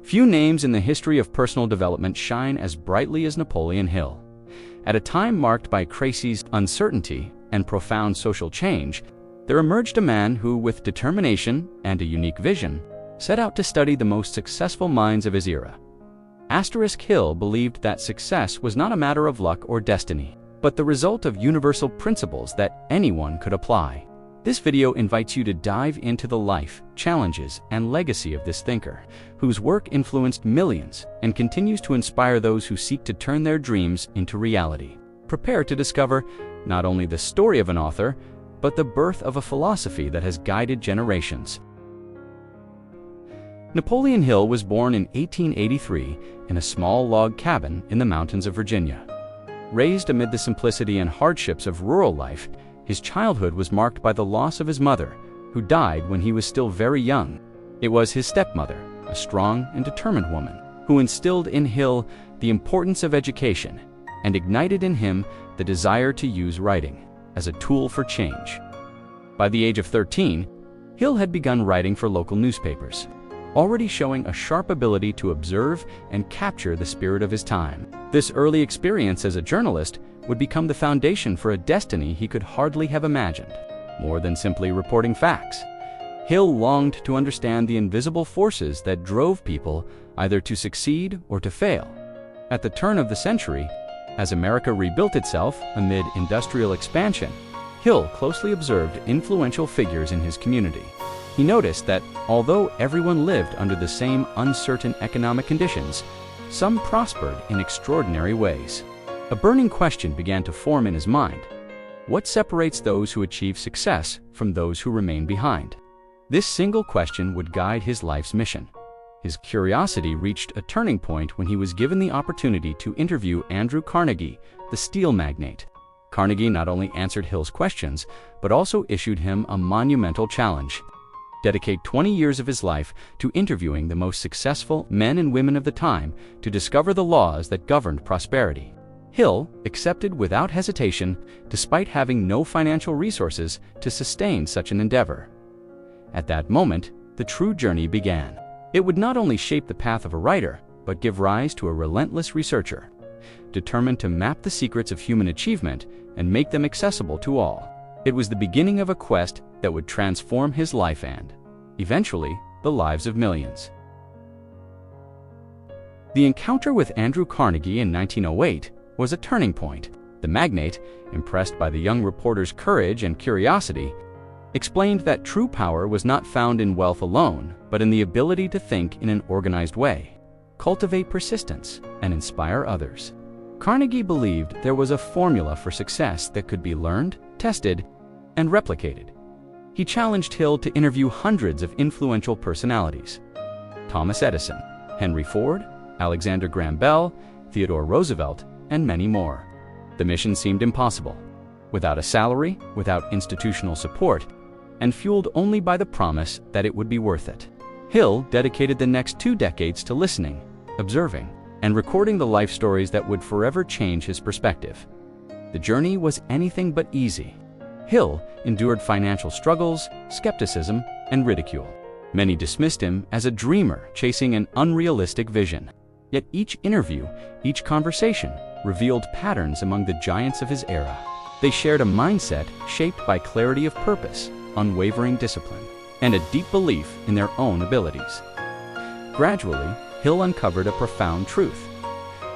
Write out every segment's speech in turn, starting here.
Few names in the history of personal development shine as brightly as Napoleon Hill. At a time marked by crises, uncertainty, and profound social change, there emerged a man who, with determination and a unique vision, set out to study the most successful minds of his era. Hill believed that success was not a matter of luck or destiny, but the result of universal principles that anyone could apply. This video invites you to dive into the life, challenges, and legacy of this thinker, whose work influenced millions and continues to inspire those who seek to turn their dreams into reality. Prepare to discover not only the story of an author, but the birth of a philosophy that has guided generations. Napoleon Hill was born in 1883 in a small log cabin in the mountains of Virginia. Raised amid the simplicity and hardships of rural life, his childhood was marked by the loss of his mother, who died when he was still very young. It was his stepmother, a strong and determined woman, who instilled in Hill the importance of education and ignited in him the desire to use writing as a tool for change. By the age of 13, Hill had begun writing for local newspapers, already showing a sharp ability to observe and capture the spirit of his time. This early experience as a journalist would become the foundation for a destiny he could hardly have imagined. More than simply reporting facts, Hill longed to understand the invisible forces that drove people either to succeed or to fail. At the turn of the century, as America rebuilt itself amid industrial expansion, Hill closely observed influential figures in his community. He noticed that although everyone lived under the same uncertain economic conditions, some prospered in extraordinary ways. A burning question began to form in his mind. What separates those who achieve success from those who remain behind? This single question would guide his life's mission. His curiosity reached a turning point when he was given the opportunity to interview Andrew Carnegie, the steel magnate. Carnegie not only answered Hill's questions, but also issued him a monumental challenge: dedicate 20 years of his life to interviewing the most successful men and women of the time to discover the laws that governed prosperity. Hill accepted without hesitation, despite having no financial resources to sustain such an endeavor. At that moment, the true journey began. It would not only shape the path of a writer, but give rise to a relentless researcher, determined to map the secrets of human achievement and make them accessible to all. It was the beginning of a quest that would transform his life and, eventually, the lives of millions. The encounter with Andrew Carnegie in 1908 was a turning point. The magnate, impressed by the young reporter's courage and curiosity, explained that true power was not found in wealth alone, but in the ability to think in an organized way, cultivate persistence, and inspire others. Carnegie believed there was a formula for success that could be learned, tested, and replicated. He challenged Hill to interview hundreds of influential personalities: Thomas Edison, Henry Ford, Alexander Graham Bell, Theodore Roosevelt, and many more. The mission seemed impossible. Without a salary, without institutional support, and fueled only by the promise that it would be worth it. Hill dedicated the next 2 decades to listening, observing, and recording the life stories that would forever change his perspective. The journey was anything but easy. Hill endured financial struggles, skepticism, and ridicule. Many dismissed him as a dreamer chasing an unrealistic vision. Yet each interview, each conversation, revealed patterns among the giants of his era. They shared a mindset shaped by clarity of purpose, unwavering discipline, and a deep belief in their own abilities. Gradually, Hill uncovered a profound truth.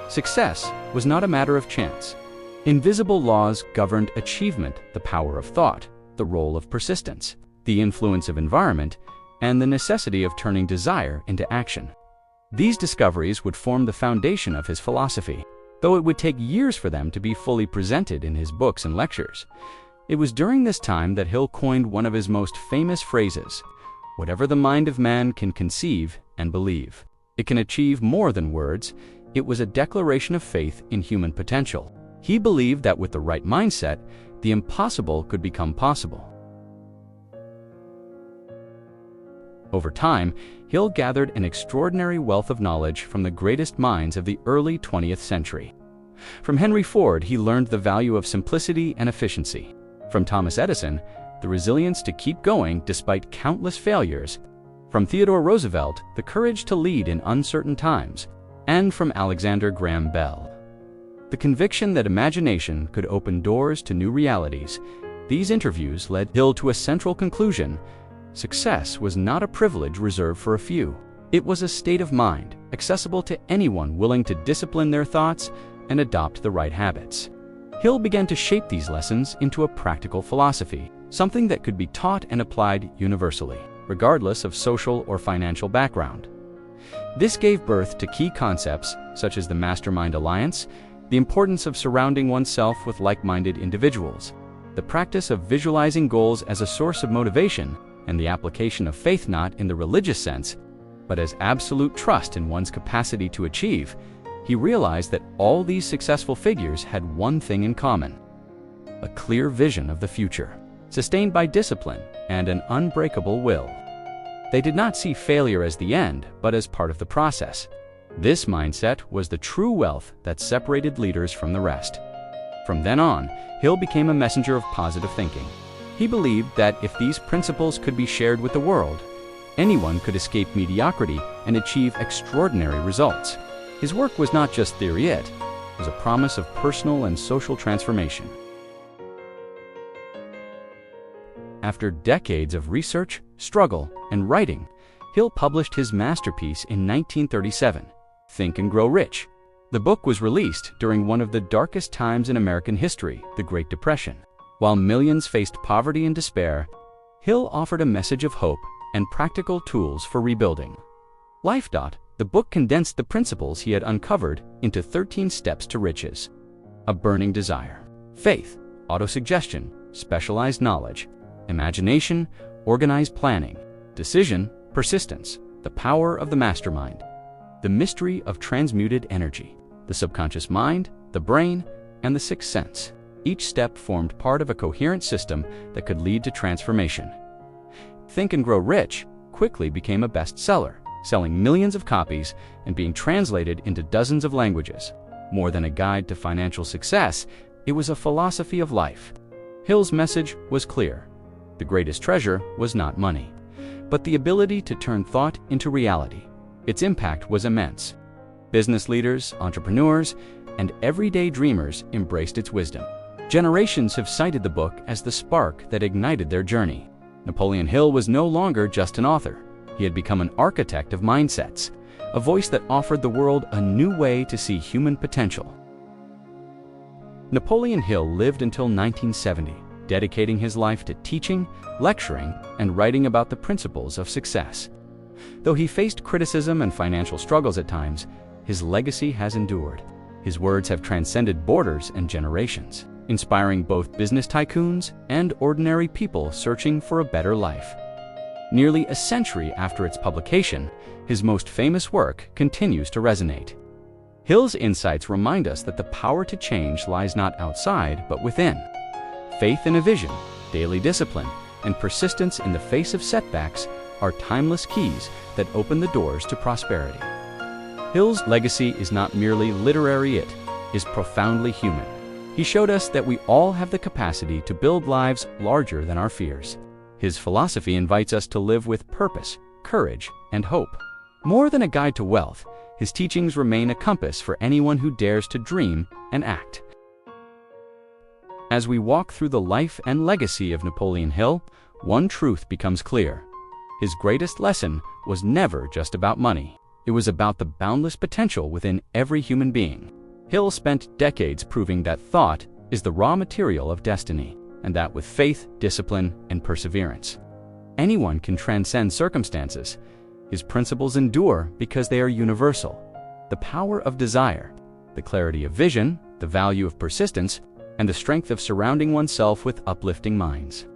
Success was not a matter of chance. Invisible laws governed achievement: the power of thought, the role of persistence, the influence of environment, and the necessity of turning desire into action. These discoveries would form the foundation of his philosophy, though it would take years for them to be fully presented in his books and lectures. It was during this time that Hill coined one of his most famous phrases: "Whatever the mind of man can conceive and believe, it can achieve more than words." It was a declaration of faith in human potential. He believed that with the right mindset, the impossible could become possible. Over time, Hill gathered an extraordinary wealth of knowledge from the greatest minds of the early 20th century. From Henry Ford, he learned the value of simplicity and efficiency. From Thomas Edison, the resilience to keep going despite countless failures. From Theodore Roosevelt, The Courage to Lead in Uncertain Times, and from Alexander Graham Bell, the conviction that imagination could open doors to new realities. These interviews led Hill to a central conclusion: success was not a privilege reserved for a few. It was a state of mind, accessible to anyone willing to discipline their thoughts and adopt the right habits. Hill began to shape these lessons into a practical philosophy, something that could be taught and applied universally, regardless of social or financial background. This gave birth to key concepts such as the Mastermind Alliance, the importance of surrounding oneself with like-minded individuals, the practice of visualizing goals as a source of motivation, and the application of faith not in the religious sense, but as absolute trust in one's capacity to achieve. He realized that all these successful figures had one thing in common: a clear vision of the future, sustained by discipline and an unbreakable will. They did not see failure as the end, but as part of the process. This mindset was the true wealth that separated leaders from the rest. From then on, Hill became a messenger of positive thinking. He believed that if these principles could be shared with the world, anyone could escape mediocrity and achieve extraordinary results. His work was not just theory, it was a promise of personal and social transformation. After decades of research, struggle, and writing, Hill published his masterpiece in 1937, Think and Grow Rich. The book was released during one of the darkest times in American history, the Great Depression. While millions faced poverty and despair, Hill offered a message of hope and practical tools for rebuilding. The book condensed the principles he had uncovered into 13 steps to riches: a burning desire, faith, autosuggestion, specialized knowledge, imagination, organized planning, decision, persistence, the power of the mastermind, the mystery of transmuted energy, the subconscious mind, the brain, and the sixth sense. Each step formed part of a coherent system that could lead to transformation. Think and Grow Rich quickly became a bestseller, selling millions of copies and being translated into dozens of languages. More than a guide to financial success, it was a philosophy of life. Hill's message was clear: the greatest treasure was not money, but the ability to turn thought into reality. Its impact was immense. Business leaders, entrepreneurs, and everyday dreamers embraced its wisdom. Generations have cited the book as the spark that ignited their journey. Napoleon Hill was no longer just an author. He had become an architect of mindsets, a voice that offered the world a new way to see human potential. Napoleon Hill lived until 1970, dedicating his life to teaching, lecturing, and writing about the principles of success. Though he faced criticism and financial struggles at times, his legacy has endured. His words have transcended borders and generations, inspiring both business tycoons and ordinary people searching for a better life. Nearly a century after its publication, his most famous work continues to resonate. Hill's insights remind us that the power to change lies not outside, but within. Faith in a vision, daily discipline, and persistence in the face of setbacks are timeless keys that open the doors to prosperity. Hill's legacy is not merely literary, it is profoundly human. He showed us that we all have the capacity to build lives larger than our fears. His philosophy invites us to live with purpose, courage, and hope. More than a guide to wealth, his teachings remain a compass for anyone who dares to dream and act. As we walk through the life and legacy of Napoleon Hill, one truth becomes clear. His greatest lesson was never just about money. It was about the boundless potential within every human being. Hill spent decades proving that thought is the raw material of destiny, and that with faith, discipline, and perseverance, anyone can transcend circumstances. His principles endure because they are universal. The power of desire, the clarity of vision, the value of persistence, and the strength of surrounding oneself with uplifting minds.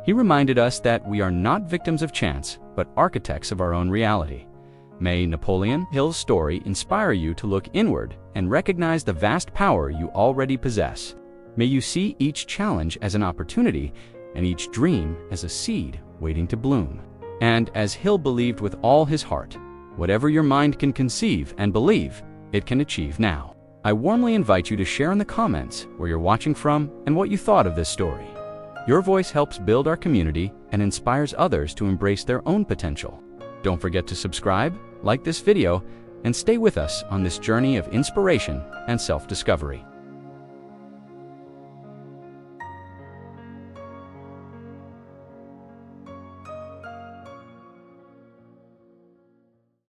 He reminded us that we are not victims of chance, but architects of our own reality. May Napoleon Hill's story inspire you to look inward and recognize the vast power you already possess. May you see each challenge as an opportunity and each dream as a seed waiting to bloom. And as Hill believed with all his heart, whatever your mind can conceive and believe, it can achieve now. I warmly invite you to share in the comments where you're watching from and what you thought of this story. Your voice helps build our community and inspires others to embrace their own potential. Don't forget to subscribe, like this video, and stay with us on this journey of inspiration and self-discovery.